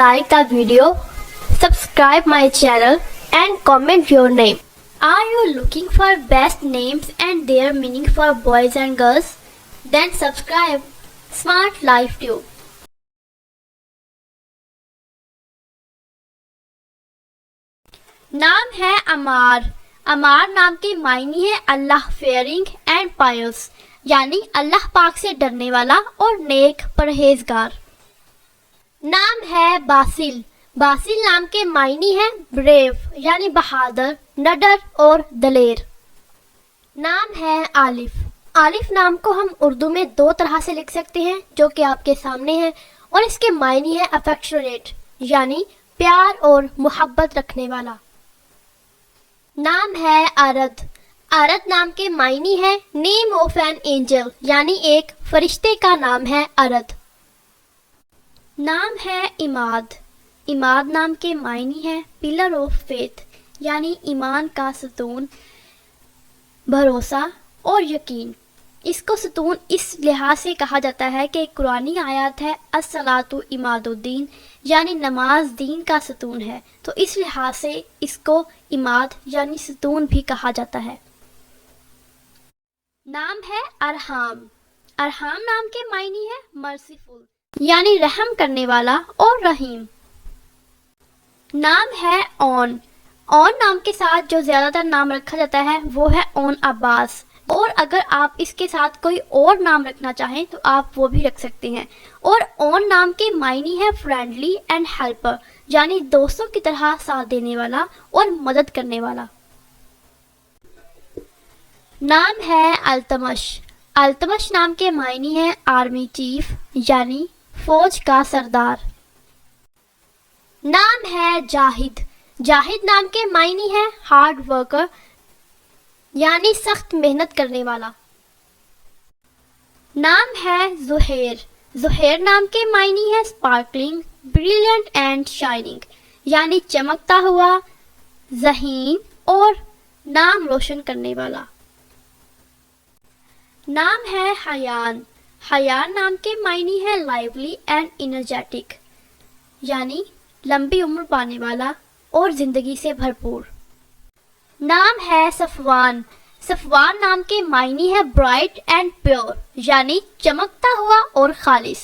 like the video, subscribe my channel and comment your name. Are you looking for best names and their meaning for boys and girls? Then subscribe Smart Life Tube. नाम है अमार। अमार नाम के मायने है अल्लाह fairing and पायस, यानी अल्लाह पाक से डरने वाला और नेक परहेजगार। नाम है बासिल। बासिल नाम के मायने है ब्रेव, यानी बहादुर, निडर और दलेर। नाम है आलिफ। आलिफ नाम को हम उर्दू में दो तरह से लिख सकते हैं, जो कि आपके सामने है, और इसके मायने है अफेक्शनेट, यानी प्यार और मोहब्बत रखने वाला। नाम है अरद। अरद नाम के मायने है नेम ऑफ एन एंजल, यानी एक फरिश्ते का नाम है अरद। नाम है इमाद। इमाद नाम के मायने है पिलर ऑफ फेथ, यानी ईमान का सतून, भरोसा और यकीन। इसको सतून इस लिहाज से कहा जाता है कि कुरानी आयत है अस्सलातु इमादुद्दीन, यानी नमाज दीन का सतून है, तो इस लिहाज से इसको इमाद यानी सतून भी कहा जाता है। नाम है अरहाम। अरहाम नाम के मायने है मर्सीफुल, यानी रहम करने वाला और रहीम। नाम है ऑन। ऑन नाम के साथ जो ज्यादातर नाम रखा जाता है वो है ऑन अब्बास, और अगर आप इसके साथ कोई और नाम रखना चाहें तो आप वो भी रख सकते हैं। और ऑन नाम के मायने है फ्रेंडली एंड हेल्पर, यानी दोस्तों की तरह साथ देने वाला और मदद करने वाला। नाम है अल्तमश। अल्तमश नाम के मायने है आर्मी चीफ, यानी फौज का सरदार। नाम है जाहिद। जाहिद नाम के मायने है हार्ड वर्कर, यानी सख्त मेहनत करने वाला। नाम है जुहैर। जुहैर नाम के मायने है स्पार्कलिंग, ब्रिलियंट एंड शाइनिंग, यानी चमकता हुआ, ज़हीन और नाम रोशन करने वाला। नाम है हयान। हयान नाम के मायने है लाइवली एंड एनर्जेटिक, यानी लंबी उम्र पाने वाला और जिंदगी से भरपूर। नाम है सफवान। सफवान नाम के मायने है ब्राइट एंड प्योर, यानी चमकता हुआ और खालिस।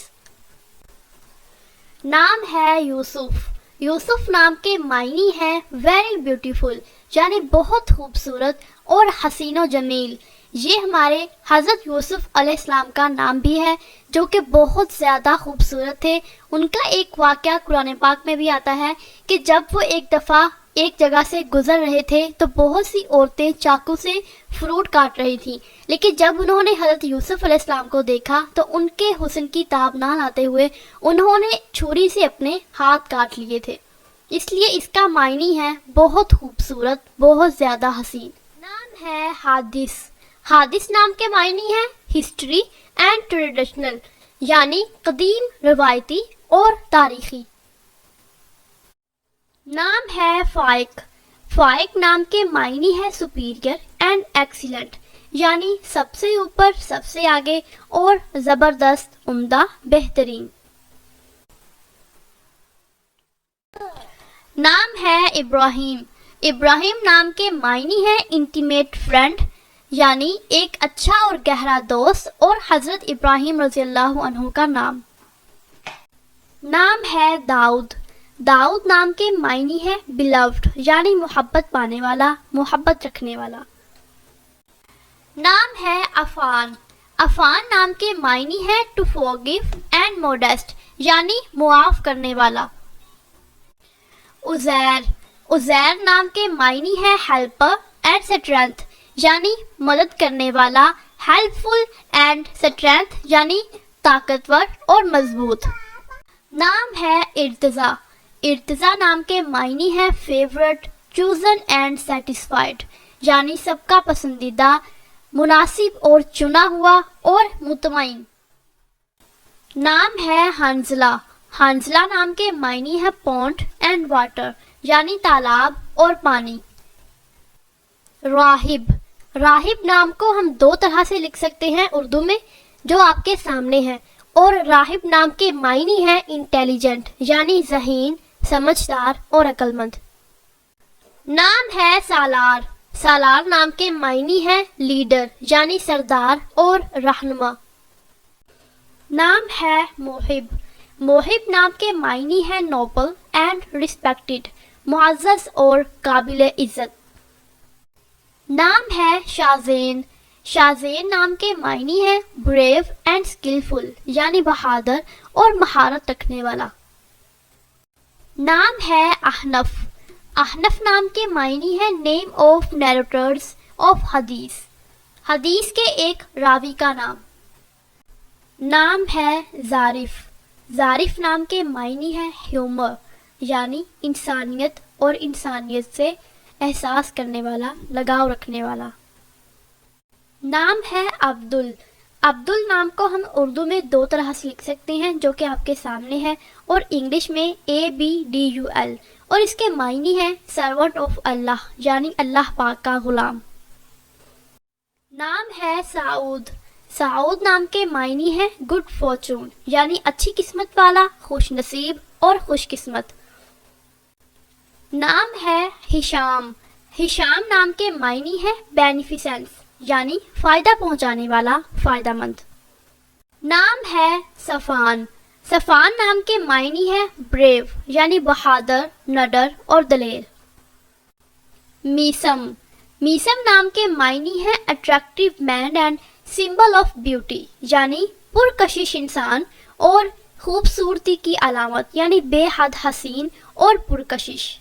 नाम है यूसुफ। यूसुफ नाम के मायने है वेरी ब्यूटीफुल, यानी बहुत खूबसूरत और हसीनो जमील। ये हमारे हज़रत यूसुफ अलैहिस्सलाम का नाम भी है, जो कि बहुत ज़्यादा खूबसूरत थे। उनका एक वाक़या कुरान पाक में भी आता है कि जब वो एक दफ़ा एक जगह से गुजर रहे थे तो बहुत सी औरतें चाकू से फ्रूट काट रही थीं, लेकिन जब उन्होंने हज़रत यूसुफ अलैहिस्सलाम को देखा तो उनके हुस्न की ताब ना लाते हुए उन्होंने छुरी से अपने हाथ काट लिए थे। इसलिए इसका मायने है बहुत खूबसूरत, बहुत ज़्यादा हसीन। नाम है हादिस। हादिस नाम के मायने है हिस्ट्री एंड ट्रेडिशनल, यानी कदीम, रवायती और तारीखी। नाम है फाइक। फाइक नाम के मायने है सुपीरियर एंड एक्सीलेंट, यानी सबसे ऊपर, सबसे आगे और जबरदस्त, उम्दा, बेहतरीन। नाम है इब्राहिम। इब्राहिम नाम के मायने है इंटीमेट फ्रेंड, यानी एक अच्छा और गहरा दोस्त, और हजरत इब्राहिम रज़ियल्लाहु अन्हु का नाम। नाम है दाऊद। दाऊद नाम के मायने है बिलव्ड, यानी मोहब्बत पाने वाला, मोहब्बत रखने वाला। नाम है अफान। अफान नाम के मायने है टू फॉरगिव एंड मोडेस्ट, यानी मुआफ करने वाला। उज़ैर। उज़ैर नाम के मायने है हेल्पर एंड स्ट्रेंथ, यानी मदद करने वाला, हेल्पफुल एंड स्ट्रेंथ, यानी ताकतवर और मजबूत। नाम है इर्तिजा। इर्तिजा नाम के मायने है फेवरेट, चूजन एंड सेटिस्फाइड, यानी सबका पसंदीदा, मुनासिब और चुना हुआ और मुतमईन। नाम है हंजला। हंजला नाम के मायने है पॉन्ड एंड वाटर, यानी तालाब और पानी। राहिब। राहिब नाम को हम दो तरह से लिख सकते हैं उर्दू में, जो आपके सामने है, اور راہب نام کے معنی ہیں انٹیلیجنٹ یعنی ذہین، سمجھدار اور عقل مند۔ نام ہے سالار، سالار نام کے معنی ہیں لیڈر یعنی سردار اور رہنما۔ نام ہے موہب، موہب نام کے معنی ہیں نوبل اینڈ ریسپیکٹڈ، معزز اور قابل عزت۔ نام ہے شاہزین، شاہزین نام کے معنی ہیں بریو اینڈ اسکلفل یعنی بہادر اور مہارت رکھنے والا۔ نام ہے احنف، احنف نام کے معنی ہے نیم آف نیریٹرز آف حدیث، حدیث کے ایک راوی کا نام۔ نام ہے ظارف، ظارف نام کے معنی ہے ہیومر یعنی انسانیت اور انسانیت سے احساس کرنے والا، لگاؤ رکھنے والا۔ نام ہے عبدل، عبدل نام کو ہم اردو میں دو طرح سے لکھ سکتے ہیں جو کہ آپ کے سامنے ہے، اور انگلش میں ABDUL، اور اس کے معنی ہے سرونٹ آف اللہ یعنی اللہ پاک کا غلام۔ نام ہے سعود، سعود نام کے معنی ہے گڈ فارچون یعنی اچھی قسمت والا، خوش نصیب اور خوش قسمت۔ نام ہے ہشام، ہشام نام کے معنی ہے بینیفیسنس یعنی فائدہ پہنچانے والا، فائدہ مند۔ نام ہے صفان، صفان نام کے معنی ہے بریو یعنی بہادر، نڈر اور دلیر۔ میسم، میسم نام کے معنی ہے attractive man and symbol of beauty یعنی پرکشش انسان اور خوبصورتی کی علامت یعنی بے حد حسین اور پرکشش۔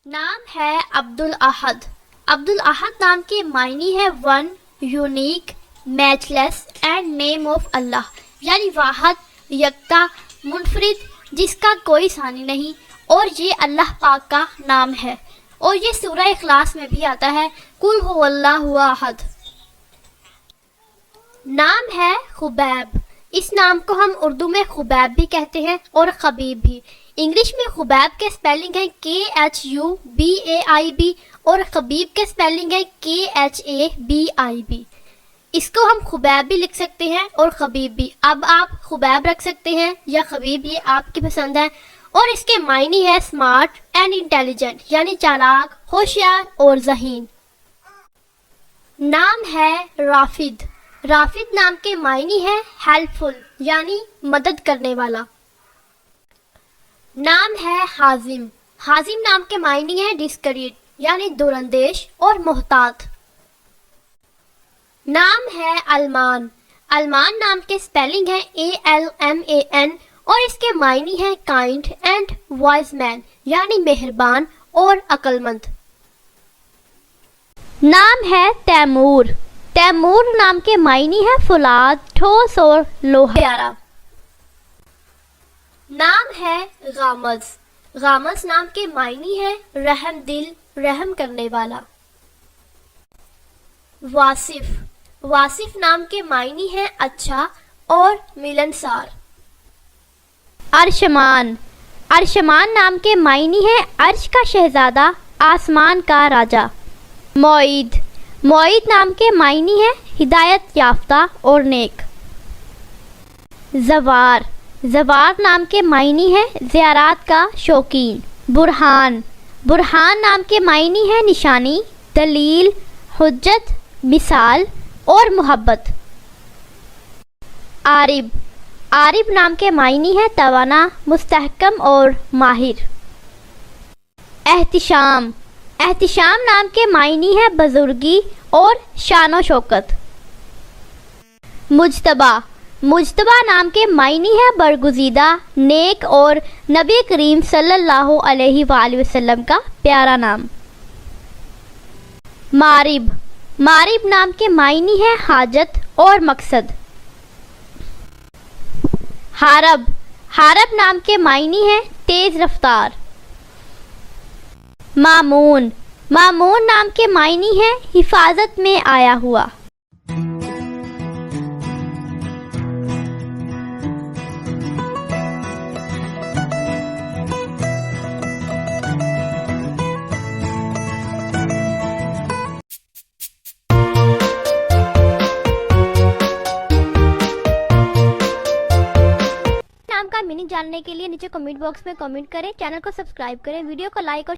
نام ہے عبد الاحد، عبد الاحد نام کے معنی ہے one, unique, matchless and name of Allah یعنی واحد، یکتا، منفرد، جس کا کوئی ثانی نہیں، اور یہ اللہ پاک کا نام ہے، اور یہ سورہ اخلاص میں بھی آتا ہے، قل هو اللہ احد۔ نام ہے خبیب، اس نام کو ہم اردو میں خبیب بھی کہتے ہیں اور خبیب بھی۔ انگلش میں خبیب کے سپیلنگ ہے KHUBAIB اور خبیب کے سپیلنگ ہے KHABIB۔ اس کو ہم خبیب بھی لکھ سکتے ہیں اور خبیب بھی۔ اب آپ خبیب رکھ سکتے ہیں یا خبیب، یہ آپ کی پسند ہے، اور اس کے معنی ہے اسمارٹ اینڈ انٹیلیجنٹ یعنی چالاک، ہوشیار اور ذہین۔ نام ہے رافد، رافد نام کے معنی ہے ہیلپ فل یعنی مدد کرنے والا۔ نام ہے حازم، حازم نام کے معنی ہے ڈسکریٹ یعنی دور اندیش اور محتاط۔ نام ہے علمان، علمان نام کے سپیلنگ ہے ALMAN اور اس کے معنی ہے کائنڈ اینڈ وائز مین یعنی مہربان اور عقل مند۔ نام ہے تیمور، تیمور نام کے معنی ہے فولاد، ٹھوس اور لوہا پیارا۔ نام ہے غامز، غامز نام کے معنی ہے رحم دل، رحم کرنے والا۔ واصف، واصف نام کے معنی ہے اچھا اور ملنسار۔ ارشمان، ارشمان نام کے معنی ہے عرش کا شہزادہ، آسمان کا راجا۔ معید، معید نام کے معنی ہے ہدایت یافتہ اور نیک۔ زوار، زوار نام کے معنی ہے زیارات کا شوقین۔ برہان، برہان نام کے معنی ہے نشانی، دلیل، حجت، مثال اور محبت۔ عارب، عارب نام کے معنی ہے توانا، مستحکم اور ماہر۔ احتشام، احتشام نام کے معنی ہے بزرگی اور شان و شوکت۔ مجتبی، مجتبی نام کے معنی ہے برگزیدہ، نیک اور نبی کریم صلی اللہ علیہ وآلہ وسلم کا پیارا نام۔ مارب، مارب نام کے معنی ہے حاجت اور مقصد۔ حارب، حارب نام کے معنی ہے تیز رفتار۔ مامون، مامون نام کے معنی ہے حفاظت میں آیا ہوا۔ کا میننگ جاننے کے لیے نیچے کمنٹ باکس میں کمنٹ کریں, چینل کو سبسکرائب کریں, ویڈیو کو لائک اور